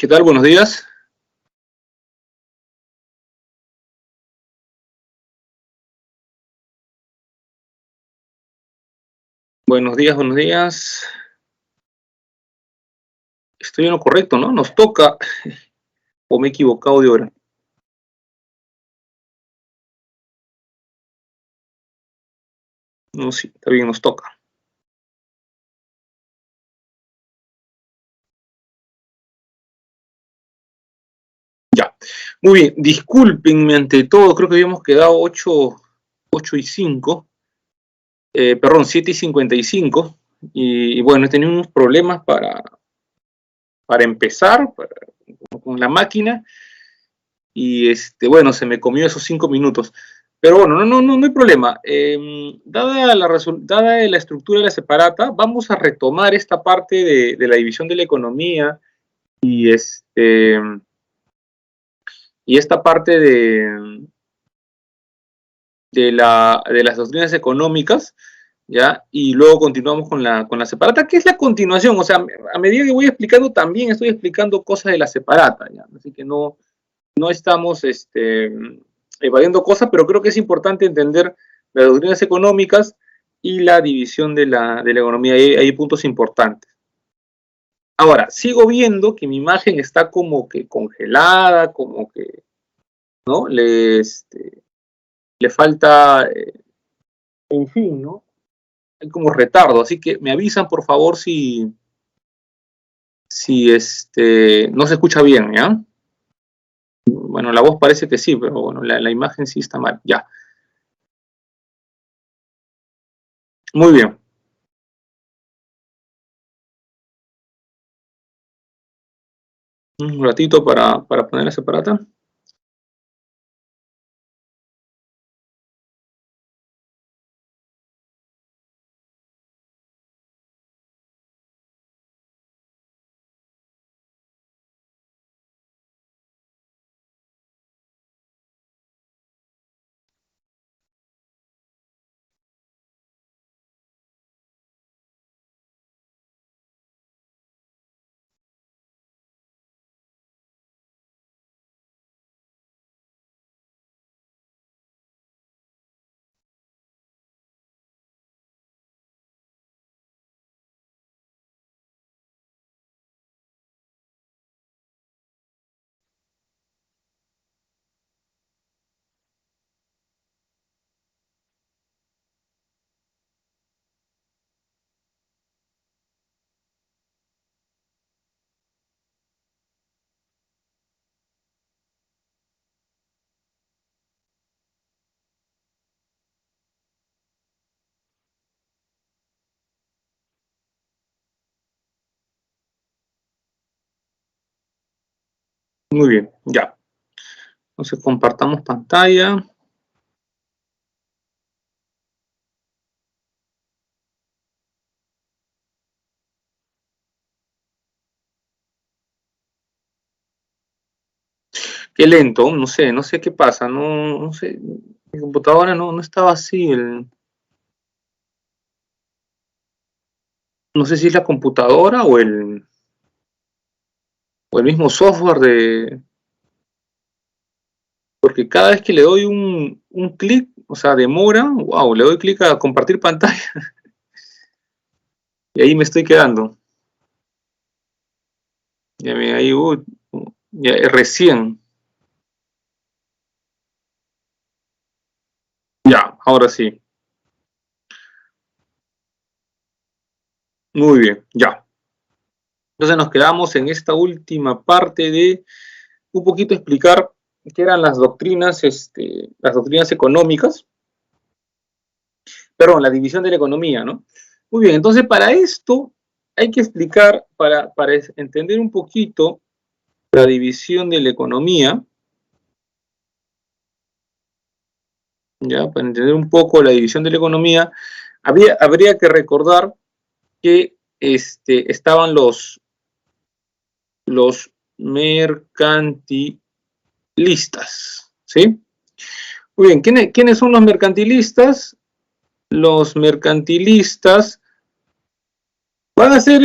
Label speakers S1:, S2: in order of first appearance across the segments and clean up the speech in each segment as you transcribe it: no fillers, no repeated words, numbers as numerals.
S1: ¿Qué tal? Buenos días. Buenos días, buenos días. Estoy en lo correcto, ¿no? Nos toca. ¿O me he equivocado de hora? No, sí, está bien, nos toca. Ya. Muy bien, discúlpenme ante todo, creo que habíamos quedado 8:05. Perdón, 7:55. Y bueno, he tenido unos problemas para empezar con la máquina. Y bueno, se me comió esos 5 minutos. Pero bueno, no hay problema. Dada la estructura de la separata, vamos a retomar esta parte de la división de la economía y, y esta parte de las doctrinas económicas, ¿ya? Y luego continuamos con la separata, que es la continuación. O sea, a medida que voy explicando, también estoy explicando cosas de la separata, ¿ya? Así que no estamos evadiendo cosas, pero creo que es importante entender las doctrinas económicas y la división de la economía. Hay puntos importantes. Ahora, sigo viendo que mi imagen está como que congelada, como que, ¿no? Le falta, en fin, ¿no? Hay como retardo, así que me avisan, por favor, si no se escucha bien, ¿ya? Bueno, la voz parece que sí, pero bueno, la imagen sí está mal, ya. Muy bien. Un ratito para poner la separata. Muy bien, ya. Entonces compartamos pantalla. Qué lento, no sé qué pasa, no sé. Mi computadora no estaba así. No sé si es la computadora o el mismo software porque cada vez que le doy un clic, o sea, demora, wow, le doy clic a compartir pantalla y ahí me estoy quedando. Ya ahí, ya recién. Ya, ahora sí. Muy bien, ya. Entonces nos quedamos en esta última parte de un poquito explicar qué eran las doctrinas económicas, perdón, la división de la economía, ¿no? Muy bien, entonces para esto hay que explicar, para entender un poquito la división de la economía, ya, para entender un poco la división de la economía, habría que recordar que estaban los mercantilistas, ¿sí? Muy bien, ¿quiénes son los mercantilistas? Los mercantilistas van a ser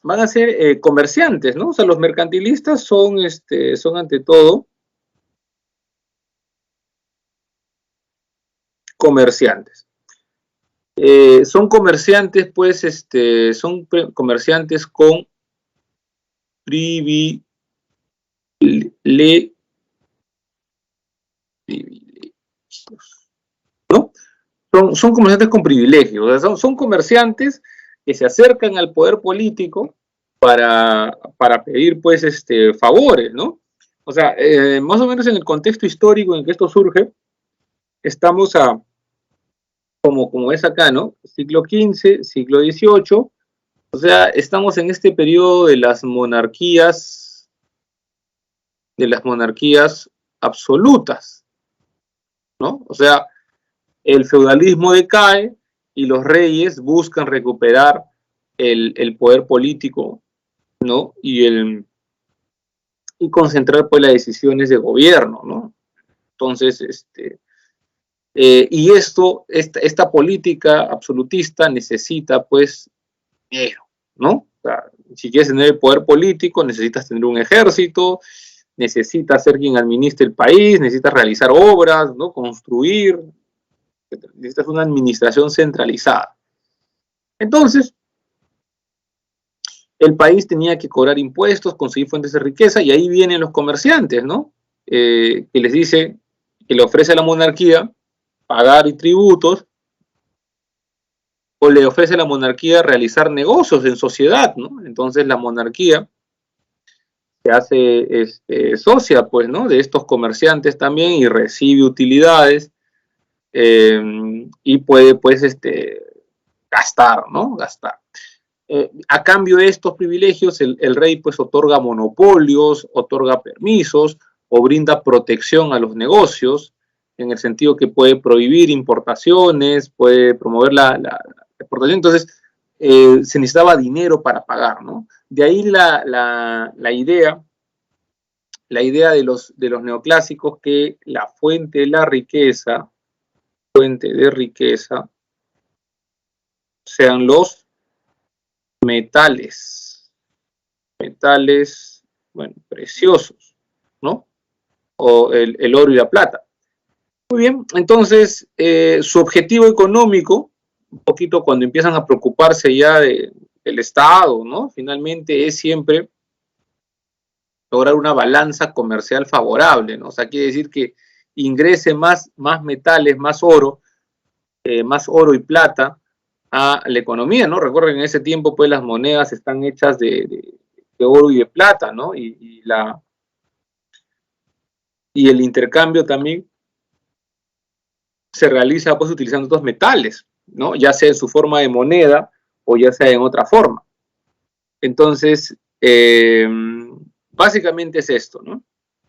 S1: van a ser comerciantes, ¿no? O sea, los mercantilistas son, son ante todo comerciantes. Son comerciantes, pues, comerciantes con privilegios, ¿no? Son comerciantes con privilegios, o sea, son comerciantes que se acercan al poder político para pedir, pues, favores, ¿no? O sea, más o menos en el contexto histórico en que esto surge, estamos como es acá, ¿no? Siglo XV, siglo XVIII, o sea, estamos en este periodo de las monarquías absolutas, ¿no? O sea, el feudalismo decae y los reyes buscan recuperar el poder político, ¿no? Y concentrar, pues, las decisiones de gobierno, ¿no? Entonces, y esta política absolutista necesita, pues, dinero, ¿no? O sea, si quieres tener el poder político, necesitas tener un ejército, necesitas ser quien administre el país, necesitas realizar obras, ¿no? Construir, necesitas una administración centralizada. Entonces, el país tenía que cobrar impuestos, conseguir fuentes de riqueza, y ahí vienen los comerciantes, ¿no? Que les dice, que le ofrece a la monarquía pagar tributos, o le ofrece a la monarquía realizar negocios en sociedad, ¿no? Entonces la monarquía se hace socia, pues, ¿no? De estos comerciantes también, y recibe utilidades, y puede, pues, gastar, ¿no? Gastar. A cambio de estos privilegios, el rey, pues, otorga monopolios, otorga permisos, o brinda protección a los negocios, en el sentido que puede prohibir importaciones, puede promover la exportación. Entonces, se necesitaba dinero para pagar, ¿no? De ahí la idea de los neoclásicos, que la fuente de riqueza, sean los metales, bueno, preciosos, ¿no? O el oro y la plata. Muy bien, entonces, su objetivo económico, un poquito cuando empiezan a preocuparse ya del Estado, ¿no? Finalmente es siempre lograr una balanza comercial favorable, ¿no? O sea, quiere decir que ingrese más metales, más oro y plata a la economía, ¿no? Recuerden, en ese tiempo, pues, las monedas están hechas de oro y de plata, ¿no? Y el intercambio también se realiza, pues, utilizando estos metales, ¿no? Ya sea en su forma de moneda o ya sea en otra forma. Entonces, básicamente es esto, ¿no?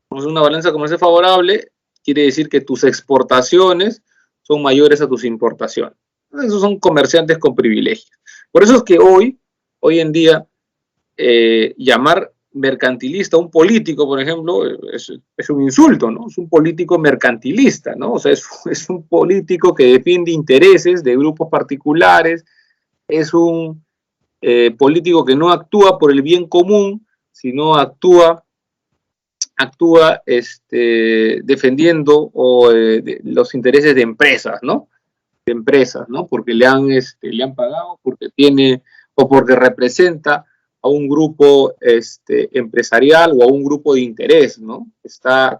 S1: Una balanza comercial favorable quiere decir que tus exportaciones son mayores a tus importaciones. Esos son comerciantes con privilegios. Por eso es que hoy en día, llamar mercantilista a un político, por ejemplo, es un insulto, ¿no? Es un político mercantilista, ¿no? O sea, es un político que defiende intereses de grupos particulares, es un político que no actúa por el bien común, sino actúa defendiendo los intereses de empresas, ¿no? De empresas, ¿no? Porque le han pagado, porque tiene, o porque representa a un grupo empresarial, o a un grupo de interés, ¿no?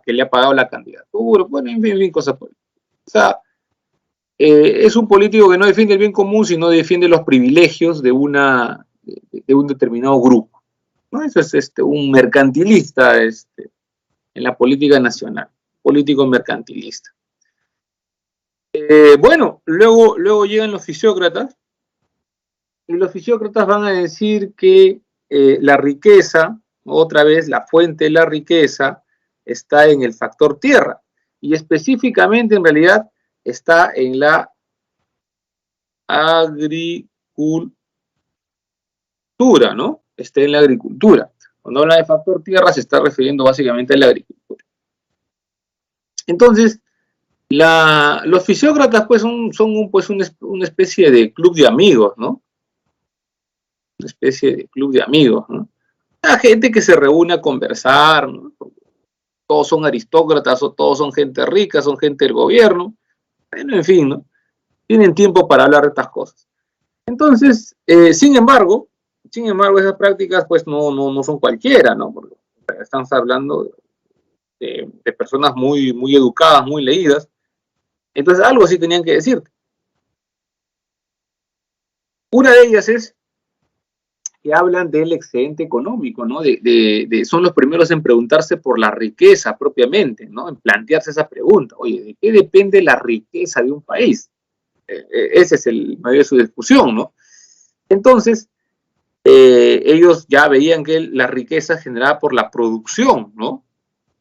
S1: Que le ha pagado la candidatura, bueno, en fin, cosas por ahí. O sea, es un político que no defiende el bien común, sino defiende los privilegios de un determinado grupo, ¿no? Eso es un mercantilista en la política nacional, político mercantilista. Bueno, luego llegan los fisiócratas, y los fisiócratas van a decir que la riqueza, otra vez la fuente de la riqueza, está en el factor tierra, y específicamente, en realidad, está en la agricultura, ¿no? Está en la agricultura. Cuando habla de factor tierra, se está refiriendo básicamente a la agricultura. Entonces, los fisiócratas, pues, son una especie de club de amigos, ¿no? una especie de club de amigos, ¿no? La gente que se reúne a conversar, ¿no? Todos son aristócratas o todos son gente rica, son gente del gobierno, bueno, en fin, ¿no? Tienen tiempo para hablar de estas cosas. Entonces, sin embargo, esas prácticas pues no son cualquiera, ¿no? Porque estamos hablando de personas muy educadas, muy leídas. Entonces, algo sí tenían que decirte. Una de ellas es que hablan del excedente económico, ¿no? Son los primeros en preguntarse por la riqueza propiamente, ¿no? En plantearse esa pregunta. Oye, ¿de qué depende la riqueza de un país? Ese es el medio de su discusión, ¿no? Entonces, ellos ya veían que la riqueza generada por la producción, ¿no?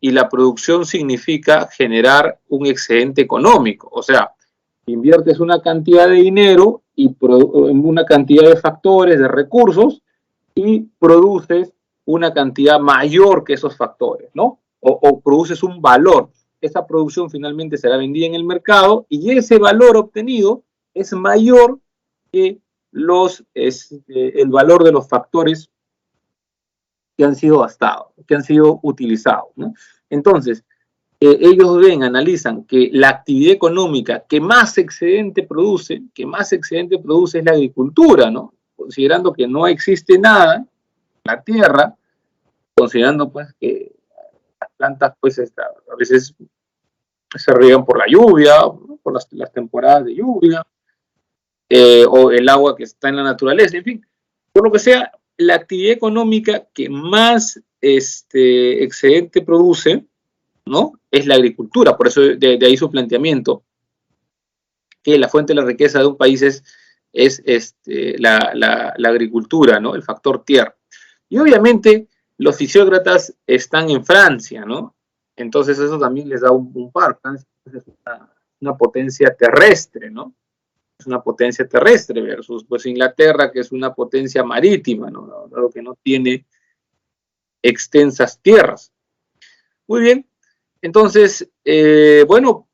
S1: Y la producción significa generar un excedente económico, o sea, inviertes una cantidad de dinero y una cantidad de factores, de recursos, y produces una cantidad mayor que esos factores, ¿no? O produces un valor. Esa producción finalmente será vendida en el mercado y ese valor obtenido es mayor que el valor de los factores que han sido gastados, que han sido utilizados, ¿no? Entonces, ellos analizan que la actividad económica que más excedente produce es la agricultura, ¿no? Considerando que no existe nada en la tierra, considerando pues que las plantas pues a veces se riegan por la lluvia, ¿no? Por las temporadas de lluvia, o el agua que está en la naturaleza, en fin, por lo que sea, la actividad económica que más excedente produce, ¿no? Es la agricultura, por eso de ahí su planteamiento, que la fuente de la riqueza de un país es la agricultura, ¿no? El factor tierra. Y obviamente los fisiócratas están en Francia, ¿no? Entonces eso también les da un par. Francia es una potencia terrestre, ¿no? Es una potencia terrestre versus pues Inglaterra, que es una potencia marítima, ¿no? Lo que no tiene extensas tierras. Muy bien, entonces, bueno,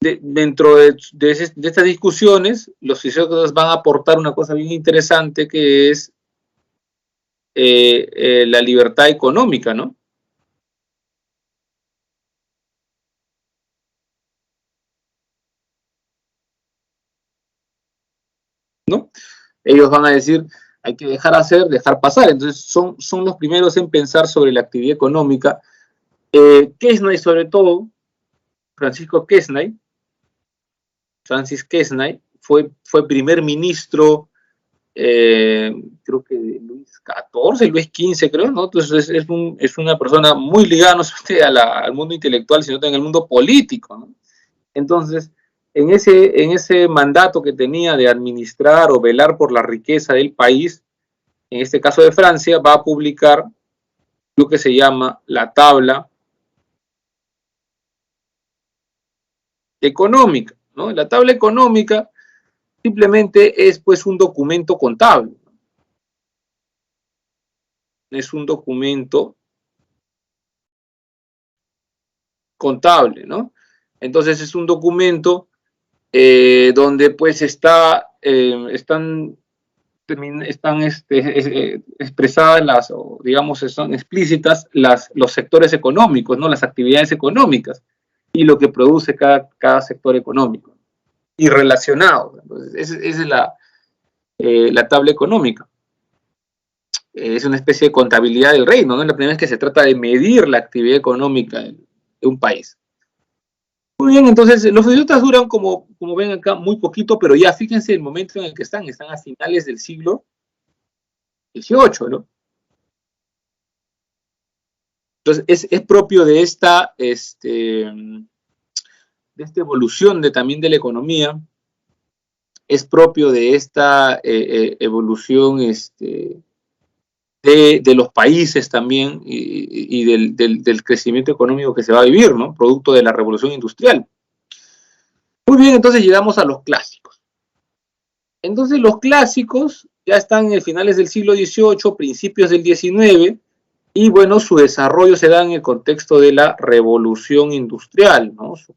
S1: dentro de estas discusiones, los fisiócratas van a aportar una cosa bien interesante que es la libertad económica, ¿no? ¿No? Ellos van a decir, hay que dejar hacer, dejar pasar. Entonces, son los primeros en pensar sobre la actividad económica. Quesnay, sobre todo, Francis Quesnay, fue primer ministro, creo que de Luis XIV, Luis XV, creo, ¿no? Entonces es una persona muy ligada no solamente al mundo intelectual, sino también al mundo político, ¿no? Entonces, en ese mandato que tenía de administrar o velar por la riqueza del país, en este caso de Francia, va a publicar lo que se llama la tabla económica, ¿no? La tabla económica simplemente es pues un documento contable. Es un documento contable, ¿no? Entonces es un documento donde pues están expresadas digamos, son explícitas los sectores económicos, ¿no? Las actividades económicas y lo que produce cada sector económico y relacionado. Entonces, esa es la tabla económica. Es una especie de contabilidad del reino, ¿no? La primera vez que se trata de medir la actividad económica de un país. Muy bien, entonces los idiotas duran, como ven acá, muy poquito, pero ya fíjense el momento en el que están a finales del siglo XVIII, ¿no? Entonces es propio de esta evolución también de la economía, es propio de esta evolución de los países también y del crecimiento económico que se va a vivir, ¿no? Producto de la revolución industrial. Muy bien, entonces llegamos a los clásicos. Entonces los clásicos ya están en finales del siglo XVIII, principios del XIX, y bueno, su desarrollo se da en el contexto de la revolución industrial, ¿no? Su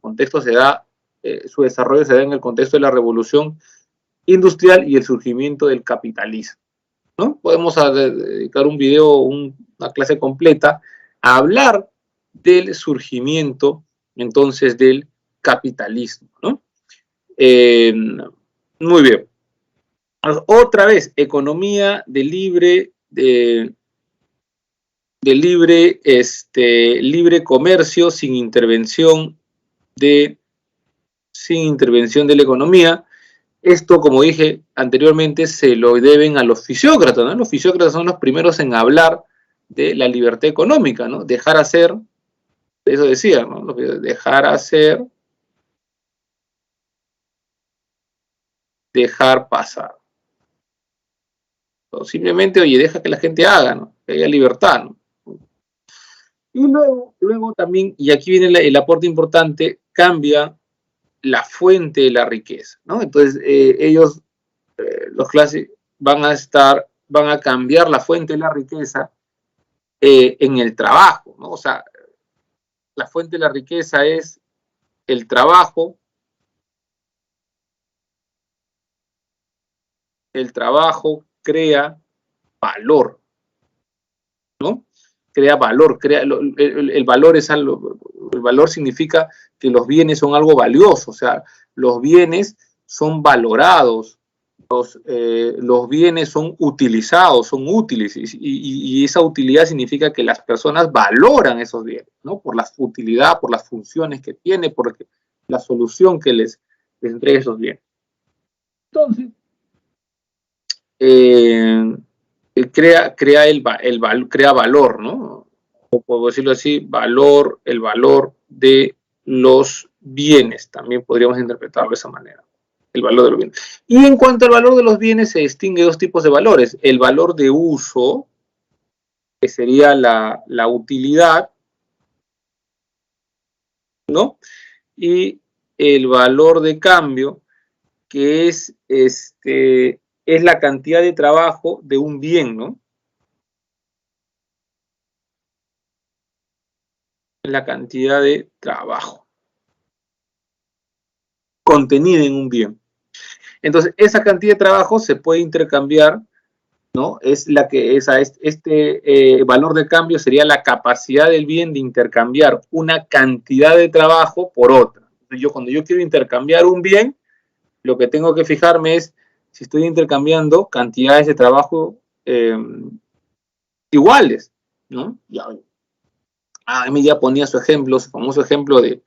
S1: desarrollo se da en el contexto de la revolución industrial y el surgimiento del capitalismo. ¿no? Podemos dedicar un video, una clase completa a hablar del surgimiento, entonces, del capitalismo, ¿no? Muy bien. Otra vez, economía de libre comercio sin intervención de la economía. Esto, como dije anteriormente, se lo deben a los fisiócratas, ¿no? Los fisiócratas son los primeros en hablar de la libertad económica, ¿no? Dejar hacer, eso decía, ¿no? Dejar hacer, dejar pasar. O simplemente, oye, deja que la gente haga, ¿no? Que haya libertad, ¿no? Y luego también, y aquí viene el aporte importante, cambia la fuente de la riqueza, ¿no? Entonces, ellos, los clásicos, van a cambiar la fuente de la riqueza en el trabajo, ¿no? O sea, la fuente de la riqueza es el trabajo. El trabajo crea valor, ¿no? Crea valor, el valor es algo, el valor significa que los bienes son algo valioso, o sea, los bienes son valorados, los bienes son utilizados, son útiles, y esa utilidad significa que las personas valoran esos bienes, ¿no? Por la utilidad, por las funciones que tiene, por la solución que les entrega esos bienes. Entonces, crea valor, ¿no? O puedo decirlo así, el valor de los bienes, también podríamos interpretarlo de esa manera, el valor de los bienes. Y en cuanto al valor de los bienes, se distingue dos tipos de valores: el valor de uso, que sería la utilidad, ¿no? Y el valor de cambio, que es la cantidad de trabajo de un bien, ¿no? La cantidad de trabajo contenida en un bien. Entonces, esa cantidad de trabajo se puede intercambiar, ¿no? Es la que valor de cambio sería la capacidad del bien de intercambiar una cantidad de trabajo por otra. Cuando yo quiero intercambiar un bien, lo que tengo que fijarme es si estoy intercambiando cantidades de trabajo iguales, ¿no? Mí ya ponía su famoso ejemplo de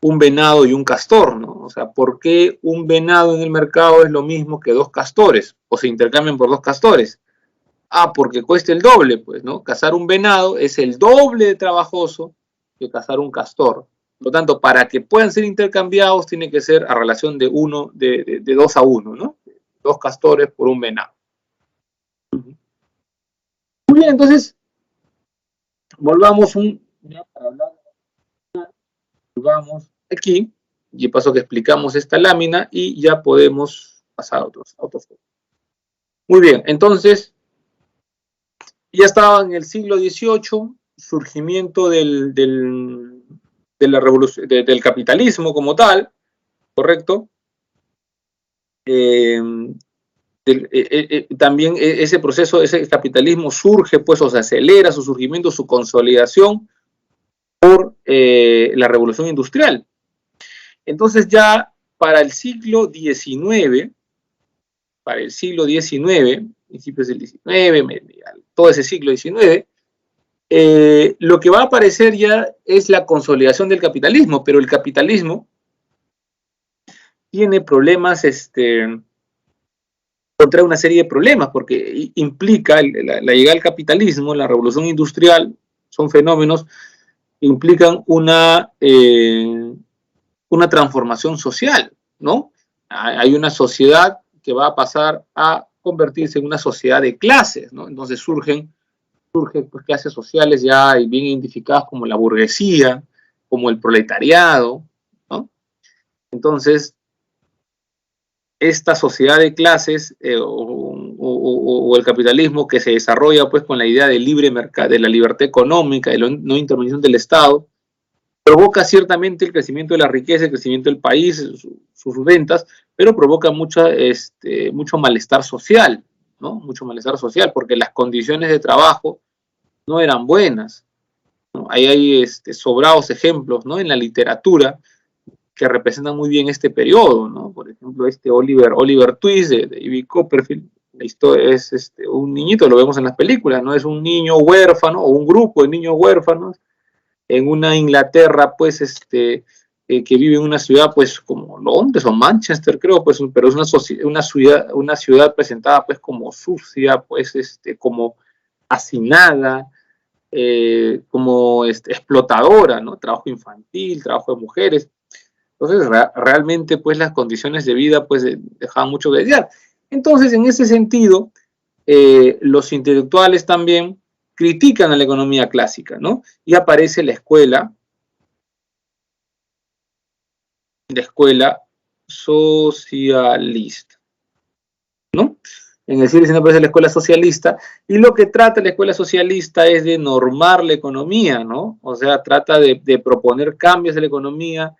S1: un venado y un castor, ¿no? O sea, ¿por qué un venado en el mercado es lo mismo que dos castores? O se intercambian por dos castores. Porque cuesta el doble, pues, ¿no? Cazar un venado es el doble de trabajoso que cazar un castor. Por lo tanto, para que puedan ser intercambiados, tiene que ser a relación de 2 a 1, ¿no? 2 castores por un venado. Muy bien, entonces, volvamos volvamos aquí, y paso que explicamos esta lámina, y ya podemos pasar a otros. Muy bien, entonces, ya estaba en el siglo XVIII, surgimiento de la revolución, del capitalismo como tal, ¿correcto? También ese proceso, ese capitalismo surge, pues, o se acelera su surgimiento, su consolidación por la revolución industrial. Entonces ya para el siglo XIX, principios del XIX, todo ese siglo XIX, lo que va a aparecer ya es la consolidación del capitalismo, pero el capitalismo tiene problemas, contrae una serie de problemas, porque implica la llegada del capitalismo, la revolución industrial, son fenómenos que implican una transformación social, ¿no? Hay una sociedad que va a pasar a convertirse en una sociedad de clases, ¿no? Entonces surgen pues, clases sociales ya bien identificadas como la burguesía, como el proletariado, ¿no? Entonces, esta sociedad de clases o el capitalismo que se desarrolla pues con la idea del libre mercado, de la libertad económica, de la no intervención del Estado, provoca ciertamente el crecimiento de la riqueza, el crecimiento del país, sus ventas, pero provoca mucho malestar social, ¿no? Mucho malestar social, porque las condiciones de trabajo no eran buenas, ¿no? Ahí hay sobrados ejemplos, ¿no? En la literatura que representan muy bien este periodo, ¿no? Por ejemplo, Oliver Twist de David Copperfield. La historia es un niñito, lo vemos en las películas, ¿no? Es un niño huérfano o un grupo de niños huérfanos en una Inglaterra, pues, que vive en una ciudad, pues, como Londres o Manchester, creo, pues, pero es una ciudad presentada, pues, como sucia, pues, como hacinada, como explotadora, ¿no? Trabajo infantil, trabajo de mujeres. Entonces, realmente, pues, las condiciones de vida, pues, dejaban mucho que desear. Entonces, en ese sentido, los intelectuales también critican a la economía clásica, ¿no? Y aparece la escuela socialista, ¿no? En el siglo XIX aparece la escuela socialista, y lo que trata la escuela socialista es de normar la economía, ¿no? O sea, trata de proponer cambios de la economía,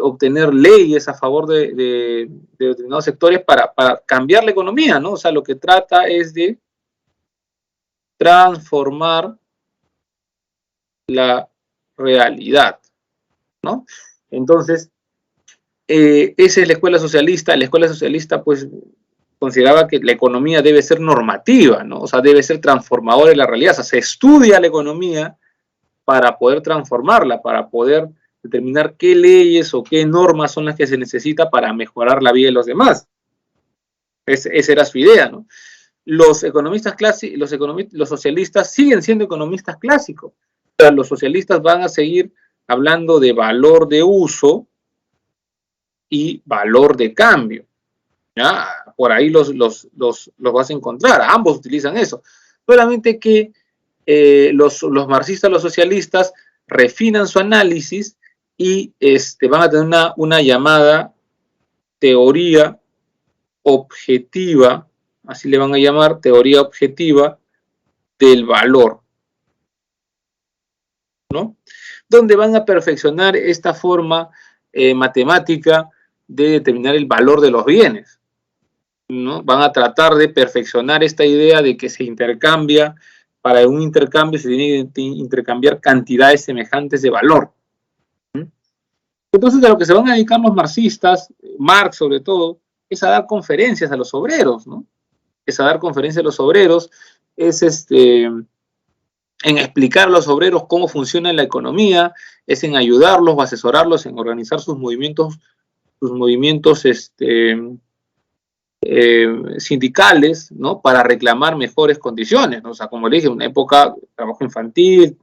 S1: obtener leyes a favor de determinados sectores para cambiar la economía, ¿no? O sea, lo que trata es de transformar la realidad, ¿no? Entonces, esa es la escuela socialista. La escuela socialista, pues, consideraba que la economía debe ser normativa, ¿no? O sea, debe ser transformadora de la realidad. O sea, se estudia la economía para poder transformarla, para poder determinar qué leyes o qué normas son las que se necesita para mejorar la vida de los demás. Esa era su idea, ¿no? Los economistas clásicos, los socialistas siguen siendo economistas clásicos. O sea, los socialistas van a seguir hablando de valor de uso y valor de cambio, ¿ya? Por ahí los vas a encontrar, ambos utilizan eso. Solamente que los marxistas, los socialistas, refinan su análisis y van a tener una llamada teoría objetiva, así le van a llamar, teoría objetiva del valor, ¿no? Donde van a perfeccionar esta forma matemática de determinar el valor de los bienes, ¿no? Van a tratar de perfeccionar esta idea de que se intercambia, para un intercambio se tiene que intercambiar cantidades semejantes de valor. Entonces, a lo que se van a dedicar los marxistas, Marx sobre todo, es a dar conferencias a los obreros, ¿no? Es a dar conferencias a los obreros, es en explicar a los obreros cómo funciona la economía, es en ayudarlos o asesorarlos en organizar sus movimientos sindicales, ¿no? Para reclamar mejores condiciones, ¿no? O sea, como le dije, una época de trabajo infantil,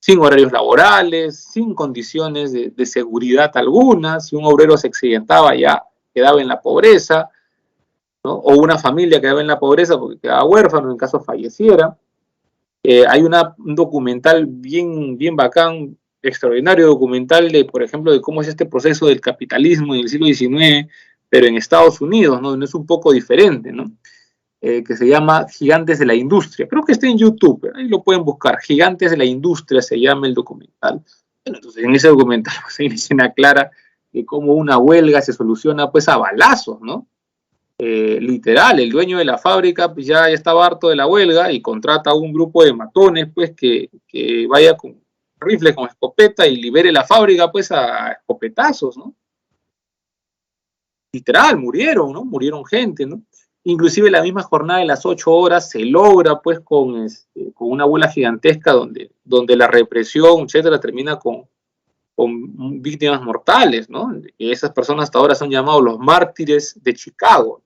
S1: sin horarios laborales, sin condiciones de seguridad alguna. Si un obrero se accidentaba, ya quedaba en la pobreza, ¿no? O una familia quedaba en la pobreza porque quedaba huérfano en caso falleciera. Hay un documental bien bacán, extraordinario documental de, por ejemplo, de cómo es este proceso del capitalismo en el siglo XIX, pero en Estados Unidos, ¿no? Es un poco diferente, ¿no? Que se llama Gigantes de la Industria. Creo que está en YouTube, ahí lo pueden buscar. Gigantes de la Industria se llama el documental. Bueno, entonces en ese documental pues, se escena clara de cómo una huelga se soluciona pues a balazos, ¿no? Literal, el dueño de la fábrica pues, ya estaba harto de la huelga y contrata a un grupo de matones pues que vaya con rifles, con escopeta y libere la fábrica pues a escopetazos, ¿no? Literal, murieron, ¿no? Murieron gente, ¿no? Inclusive la misma jornada de las 8 horas se logra pues con una huelga gigantesca donde la represión, etcétera, termina con víctimas mortales, ¿no? Y esas personas hasta ahora son llamados los mártires de Chicago.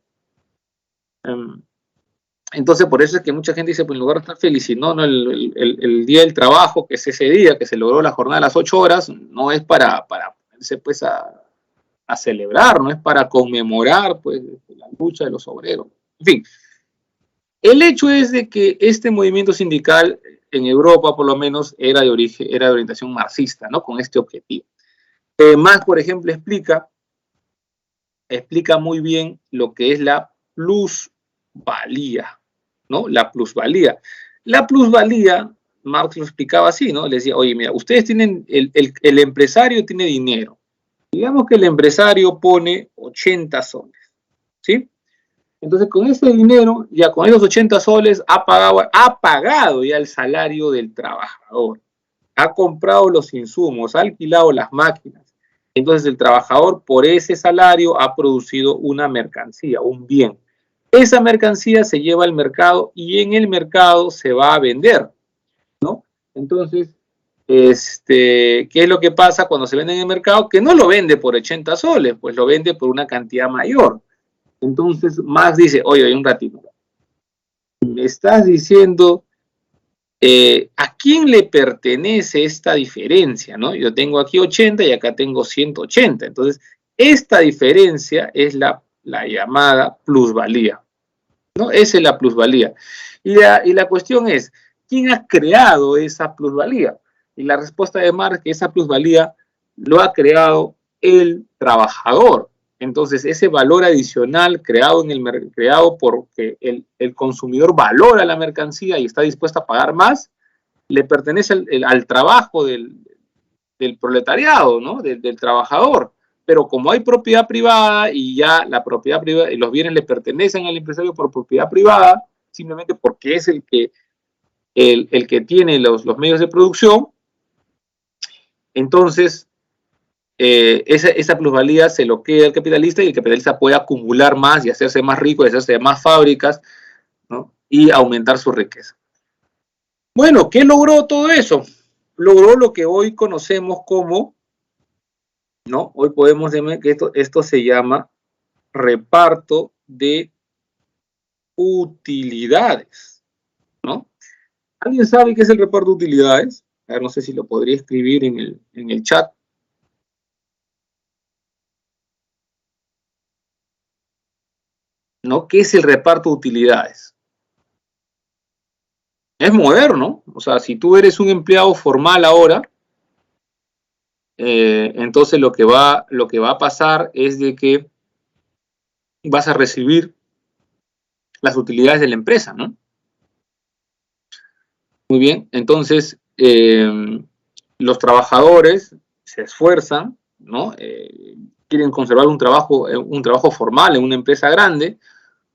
S1: Entonces, por eso es que mucha gente dice, pues en lugar de estar feliz, no, el día del trabajo, que es ese día que se logró la jornada de las 8 horas, no es para ponerse pues a celebrar, no es para conmemorar pues la lucha de los obreros. En fin, el hecho es de que este movimiento sindical en Europa, por lo menos, era de orientación marxista, ¿no? Con este objetivo. Marx, por ejemplo, explica muy bien lo que es la plusvalía, ¿no? La plusvalía. La plusvalía, Marx lo explicaba así, ¿no? Le decía, oye, mira, ustedes tienen, el empresario tiene dinero. Digamos que el empresario pone 80 soles, ¿sí? Entonces, con ese dinero, ya con esos 80 soles, ha pagado ya el salario del trabajador, ha comprado los insumos, ha alquilado las máquinas. Entonces, el trabajador, por ese salario, ha producido una mercancía, un bien. Esa mercancía se lleva al mercado y en el mercado se va a vender, ¿no? Entonces, ¿qué es lo que pasa cuando se vende en el mercado? Que no lo vende por 80 soles, pues lo vende por una cantidad mayor. Entonces, Marx dice, oye, un ratito, me estás diciendo a quién le pertenece esta diferencia, ¿no? Yo tengo aquí 80 y acá tengo 180. Entonces, esta diferencia es la llamada plusvalía, ¿no? Esa es la plusvalía. Y la cuestión es, ¿quién ha creado esa plusvalía? Y la respuesta de Marx es que esa plusvalía lo ha creado el trabajador. Entonces, ese valor adicional creado porque el consumidor valora la mercancía y está dispuesto a pagar más, le pertenece al trabajo del proletariado, ¿no? Del trabajador. Pero como hay propiedad privada y ya la propiedad privada y los bienes le pertenecen al empresario por propiedad privada, simplemente porque es el que tiene los medios de producción, entonces esa plusvalía se lo queda el capitalista y el capitalista puede acumular más y hacerse más rico y hacerse más fábricas, ¿no? Y aumentar su riqueza. Bueno, ¿qué logró todo eso? Logró lo que hoy conocemos como, ¿no? Hoy podemos decir que esto se llama reparto de utilidades, ¿no? ¿Alguien sabe qué es el reparto de utilidades? A ver, no sé si lo podría escribir en el chat. ¿No? ¿Qué es el reparto de utilidades? Es moderno, o sea, si tú eres un empleado formal ahora, entonces lo que va a pasar es de que vas a recibir las utilidades de la empresa, ¿no? Muy bien, entonces los trabajadores se esfuerzan, ¿no? Quieren conservar un trabajo formal en una empresa grande,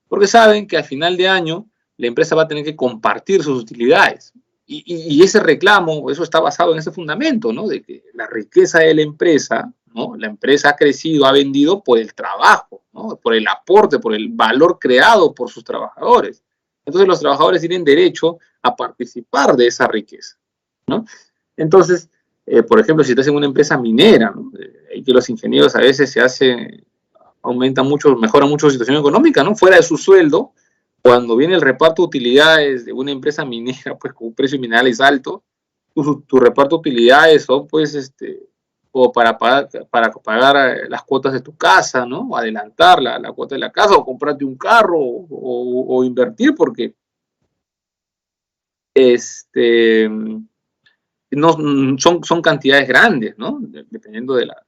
S1: porque saben que al final de año la empresa va a tener que compartir sus utilidades. Y ese reclamo, eso está basado en ese fundamento, ¿no? De que la riqueza de la empresa, ¿no? La empresa ha crecido, ha vendido por el trabajo, ¿no? Por el aporte, por el valor creado por sus trabajadores. Entonces los trabajadores tienen derecho a participar de esa riqueza, ¿no? Entonces, por ejemplo, si estás en una empresa minera, ¿no? Que los ingenieros a veces aumentan mucho, mejoran mucho su situación económica, ¿no? Fuera de su sueldo, cuando viene el reparto de utilidades de una empresa minera, pues con un precio mineral es alto, tu reparto de utilidades son, pues, o para pagar las cuotas de tu casa, ¿no? O adelantar la cuota de la casa, o comprarte un carro, o invertir, porque no, son cantidades grandes, ¿no? Dependiendo de la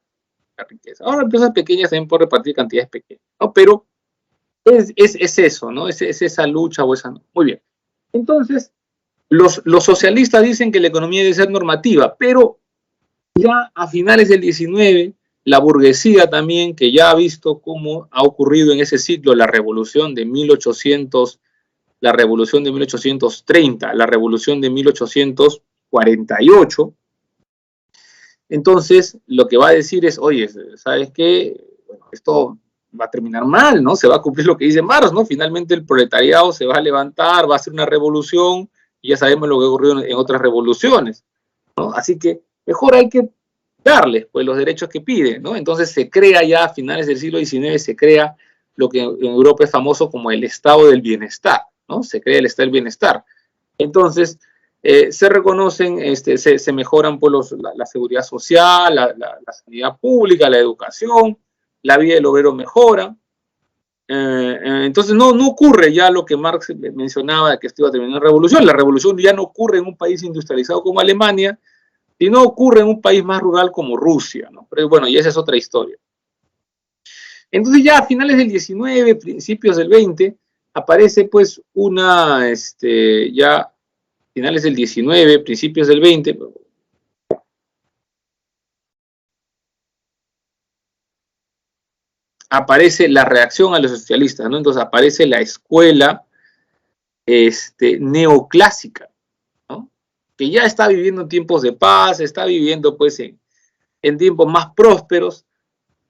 S1: riqueza. Ahora, empresas pequeñas también pueden repartir cantidades pequeñas, ¿no? Pero es eso, ¿no? Es esa lucha o esa... No. Muy bien. Entonces, los socialistas dicen que la economía debe ser normativa, pero ya a finales del 19, la burguesía también, que ya ha visto cómo ha ocurrido en ese ciclo la revolución de 1800, la revolución de 1830, la revolución de 1848, entonces lo que va a decir es, oye, ¿sabes qué? Bueno, esto va a terminar mal, ¿no? Se va a cumplir lo que dice Marx, ¿no? Finalmente el proletariado se va a levantar, va a hacer una revolución, y ya sabemos lo que ocurrió en otras revoluciones, ¿no? Así que mejor hay que darles, pues, los derechos que piden, ¿no? Entonces se crea ya a finales del siglo XIX, se crea lo que en Europa es famoso como el estado del bienestar, ¿no? Se crea el estado del bienestar. Entonces, se reconocen, se mejoran pues, la seguridad social, la sanidad pública, la educación, la vida del obrero mejora. Entonces no ocurre ya lo que Marx mencionaba de que esto iba a terminar la revolución. La revolución ya no ocurre en un país industrializado como Alemania, sino ocurre en un país más rural como Rusia, ¿no? Pero bueno, y esa es otra historia. Entonces ya a finales del 19, principios del 20, aparece pues ya finales del 19, principios del 20, aparece la reacción a los socialistas, ¿no? Entonces aparece la escuela neoclásica, ¿no? Que ya está viviendo tiempos de paz, está viviendo pues en tiempos más prósperos,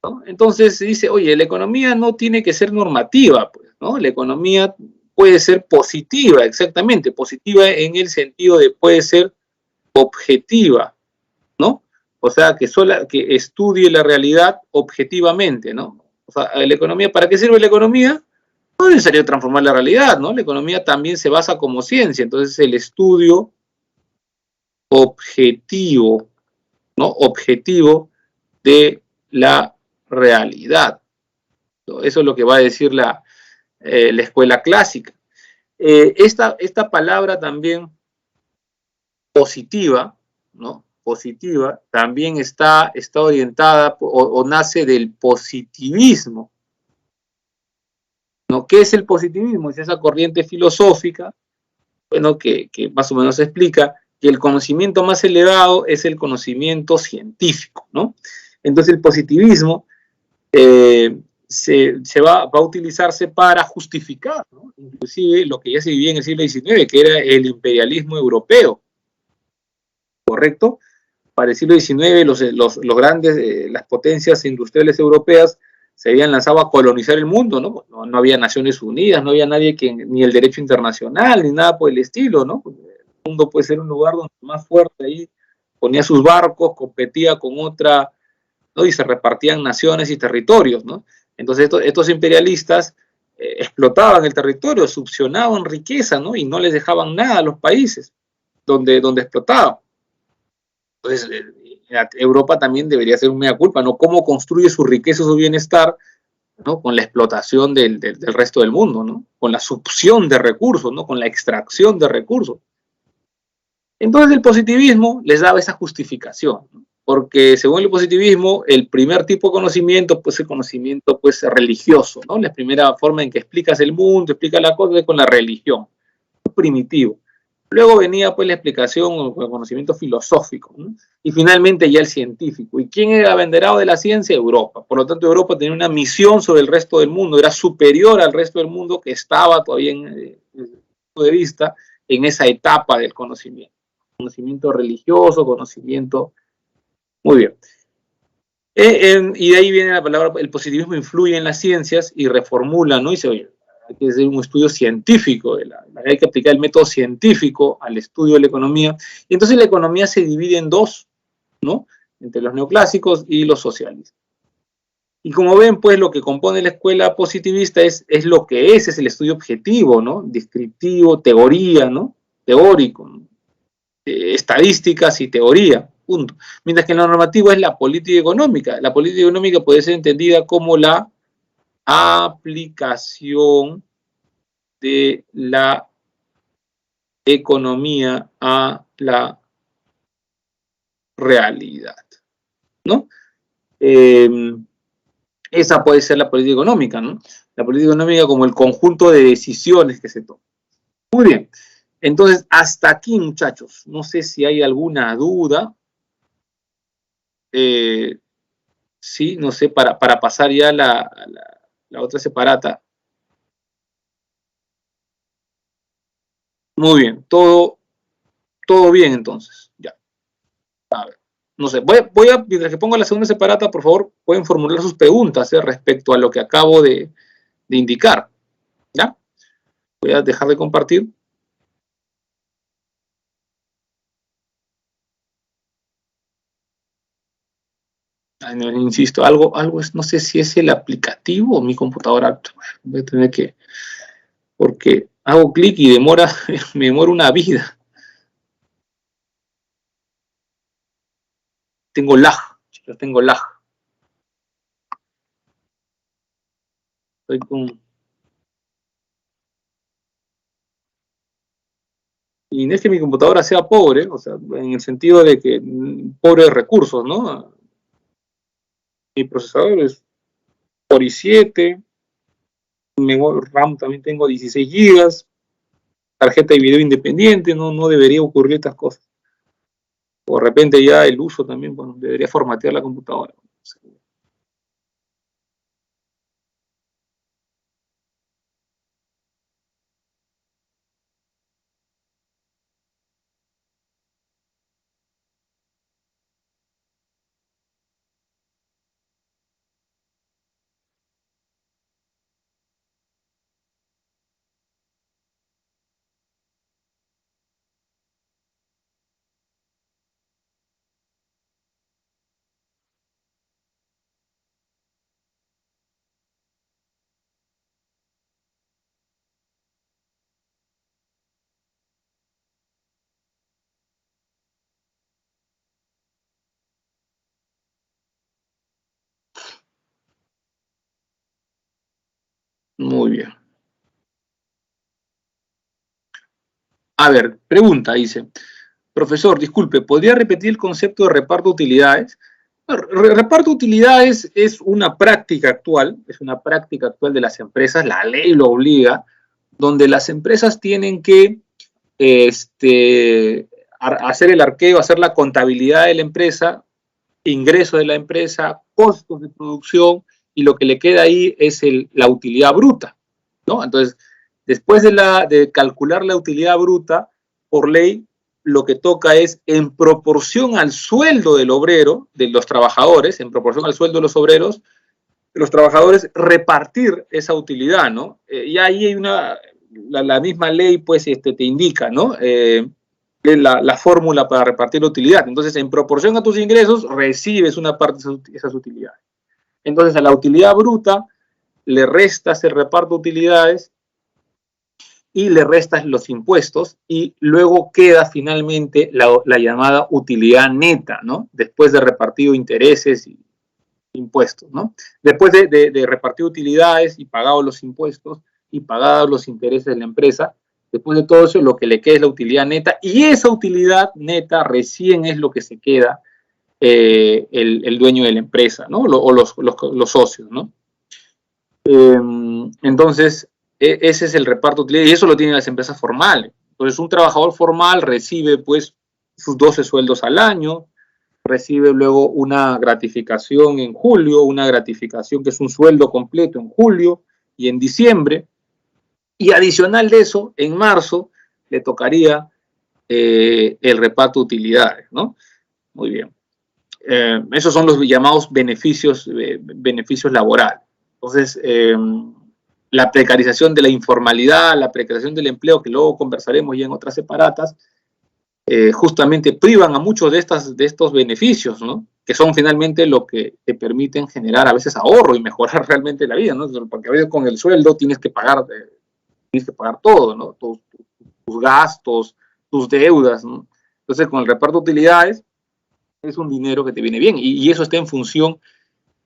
S1: ¿no? Entonces se dice, oye, la economía no tiene que ser normativa, pues, ¿no? La economía puede ser positiva, exactamente, positiva en el sentido de puede ser objetiva, ¿no? O sea, que estudie la realidad objetivamente, ¿no? O sea, la economía, ¿para qué sirve la economía? No es necesario transformar la realidad, ¿no? La economía también se basa como ciencia, entonces el estudio objetivo, ¿no? Objetivo de la realidad. Eso es lo que va a decir la escuela clásica. Esta palabra también positiva, ¿no? Positiva, también está orientada o nace del positivismo, ¿no? ¿Qué es el positivismo? Es esa corriente filosófica, bueno, que más o menos explica que el conocimiento más elevado es el conocimiento científico, ¿no? Entonces el positivismo va a utilizarse para justificar, ¿no? Inclusive lo que ya se vivía en el siglo XIX, que era el imperialismo europeo, ¿correcto? Para el siglo XIX, los grandes, las potencias industriales europeas se habían lanzado a colonizar el mundo, ¿no? No había Naciones Unidas, no había nadie ni el derecho internacional, ni nada por el estilo, ¿no? El mundo puede ser un lugar donde más fuerte ahí ponía sus barcos, competía con otra, ¿no? Y se repartían naciones y territorios, ¿no? Entonces estos imperialistas explotaban el territorio, succionaban riqueza, ¿no? Y no les dejaban nada a los países donde explotaban. Entonces, Europa también debería ser un mea culpa, ¿no? ¿Cómo construye su riqueza, su bienestar, ¿no? Con la explotación del resto del mundo, ¿no? Con la succión de recursos, ¿no? Con la extracción de recursos. Entonces el positivismo les daba esa justificación, ¿no? Porque según el positivismo, el primer tipo de conocimiento, pues el conocimiento pues religioso, ¿no? La primera forma en que explicas el mundo, explicas la cosa es con la religión, primitivo. Luego venía pues la explicación o el conocimiento filosófico, ¿no? Y finalmente ya el científico. ¿Y quién era abanderado de la ciencia? Europa. Por lo tanto, Europa tenía una misión sobre el resto del mundo, era superior al resto del mundo que estaba todavía desde el punto de vista en esa etapa del conocimiento. Conocimiento religioso, conocimiento... Muy bien. Y de ahí viene la palabra, el positivismo influye en las ciencias y reformula, ¿no? Y dice, oye, hay que hacer un estudio científico, hay que aplicar el método científico al estudio de la economía. Y entonces la economía se divide en dos, ¿no? Entre los neoclásicos y los socialistas. Y como ven, pues lo que compone la escuela positivista es lo que es el estudio objetivo, ¿no? Descriptivo, teoría, ¿no? Teórico, ¿no? Estadísticas y teoría, punto. Mientras que la normativa es la política económica. La política económica puede ser entendida como la aplicación de la economía a la realidad, ¿no? Esa puede ser la política económica, ¿no? La política económica como el conjunto de decisiones que se toman. Muy bien. Entonces, hasta aquí, muchachos. No sé si hay alguna duda. Sí, no sé, para pasar ya la otra separata. Muy bien, todo bien entonces. Ya. A ver. No sé, mientras que pongo la segunda separata, por favor, pueden formular sus preguntas respecto a lo que acabo de indicar. ¿Ya? Voy a dejar de compartir. Ay, no, insisto, algo es, no sé si es el aplicativo o mi computadora. Voy a tener que, porque hago clic y me demora una vida. Tengo lag, chicos, tengo lag. Estoy con... Y no es que mi computadora sea pobre, o sea, en el sentido de que pobre de recursos, ¿no? Mi procesador es Core i7, RAM también tengo 16 GB, tarjeta de video independiente, no debería ocurrir estas cosas. O de repente ya el uso también, bueno, debería formatear la computadora. Muy bien. A ver, pregunta, dice. Profesor, disculpe, ¿podría repetir el concepto de reparto de utilidades? Reparto de utilidades es una práctica actual, de las empresas, la ley lo obliga, donde las empresas tienen que hacer el arqueo, hacer la contabilidad de la empresa, ingresos de la empresa, costos de producción, y lo que le queda ahí es la utilidad bruta, ¿no? Entonces, después de calcular la utilidad bruta, por ley, lo que toca es, en proporción al sueldo del obrero, de los trabajadores, en proporción al sueldo de los obreros, los trabajadores, repartir esa utilidad, ¿no? Y ahí hay la misma ley, pues, te indica, ¿no? La fórmula para repartir la utilidad. Entonces, en proporción a tus ingresos, recibes una parte de esas utilidades. Entonces, a la utilidad bruta le restas el reparto de utilidades y le restas los impuestos, y luego queda finalmente la llamada utilidad neta, ¿no? Después de repartido intereses y impuestos, ¿no? Después de repartir utilidades y pagados los impuestos y pagados los intereses de la empresa, después de todo eso, lo que le queda es la utilidad neta, y esa utilidad neta recién es lo que se queda el dueño de la empresa, ¿no? O los socios, ¿no? Entonces, ese es el reparto de utilidades, y eso lo tienen las empresas formales. Entonces, un trabajador formal recibe, pues, sus 12 sueldos al año, recibe luego una gratificación en julio, una gratificación que es un sueldo completo en julio y en diciembre, y adicional de eso, en marzo, le tocaría el reparto de utilidades, ¿no? Muy bien. Esos son los llamados beneficios laborales. Entonces, la precarización de la informalidad, la precarización del empleo, que luego conversaremos ya en otras separatas, justamente privan a muchos de estos beneficios, ¿no? Que son finalmente lo que te permiten generar a veces ahorro y mejorar realmente la vida, ¿no? Porque a veces con el sueldo tienes que pagar todo, ¿no? Tus gastos, tus deudas, ¿no? Entonces, con el reparto de utilidades, es un dinero que te viene bien, y eso está en función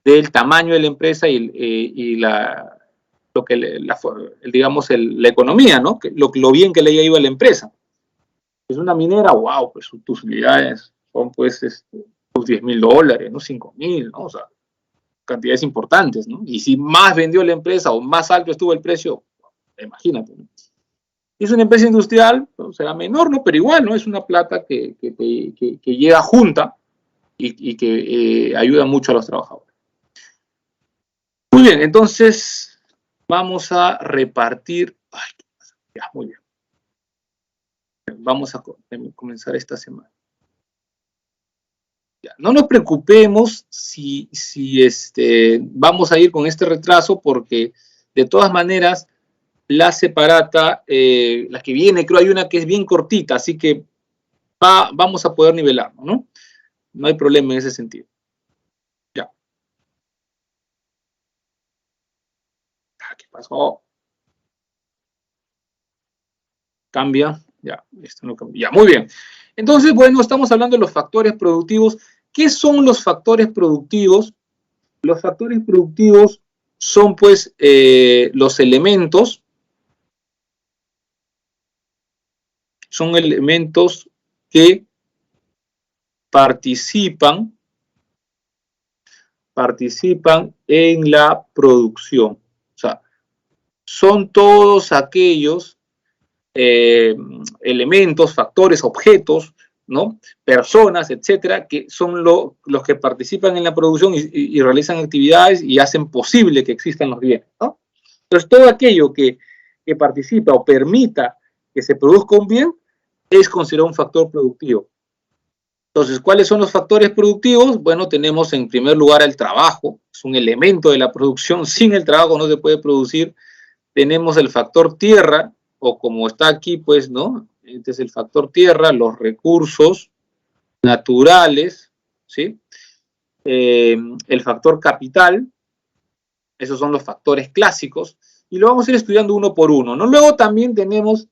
S1: del tamaño de la empresa y digamos, la economía, ¿no? Lo bien que le haya ido a la empresa. Es una minera, wow, pues tus utilidades son, pues, tus $10,000, ¿no? 5,000, ¿no? O sea, cantidades importantes, ¿no? Y si más vendió la empresa o más alto estuvo el precio, imagínate, ¿no? Es una empresa industrial, ¿no? Será menor, ¿no? Pero igual, ¿no? Es una plata que llega junta y que ayuda mucho a los trabajadores. Muy bien, entonces vamos a repartir. Ay, ya, muy bien. Vamos a comenzar esta semana. Ya, no nos preocupemos si vamos a ir con este retraso, porque de todas maneras la separata, la que viene, creo hay una que es bien cortita, así que vamos a poder nivelarlo, ¿no? No hay problema en ese sentido. Ya. ¿Qué pasó? Cambia. Ya, esto no cambia. Ya, muy bien. Entonces, bueno, estamos hablando de los factores productivos. ¿Qué son los factores productivos? Los factores productivos son, pues, los elementos, que participan en la producción. O sea, son todos aquellos elementos, factores, objetos, ¿no? Personas, etcétera, que son los que participan en la producción y realizan actividades y hacen posible que existan los bienes, ¿no? Entonces, todo aquello que participa o permita que se produzca un bien es considerado un factor productivo. Entonces, ¿cuáles son los factores productivos? Bueno, tenemos en primer lugar el trabajo, es un elemento de la producción. Sin el trabajo no se puede producir. Tenemos el factor tierra, o como está aquí, pues, ¿no? Este es el factor tierra, los recursos naturales, ¿sí? El factor capital, esos son los factores clásicos, y lo vamos a ir estudiando uno por uno, ¿no? Luego también tenemos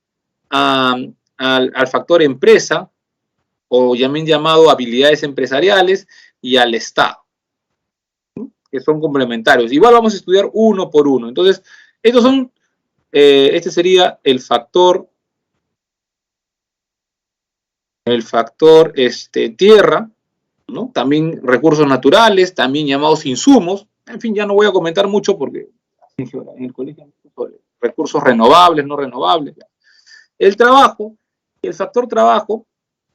S1: al factor empresa, o también llamado habilidades empresariales, y al Estado, ¿sí? Que son complementarios. Igual vamos a estudiar uno por uno. Entonces, Estos son, este sería el factor tierra, ¿no? También recursos naturales, también llamados insumos. En fin, ya no voy a comentar mucho porque en el colegio sobre recursos renovables, no renovables. El trabajo, el factor trabajo,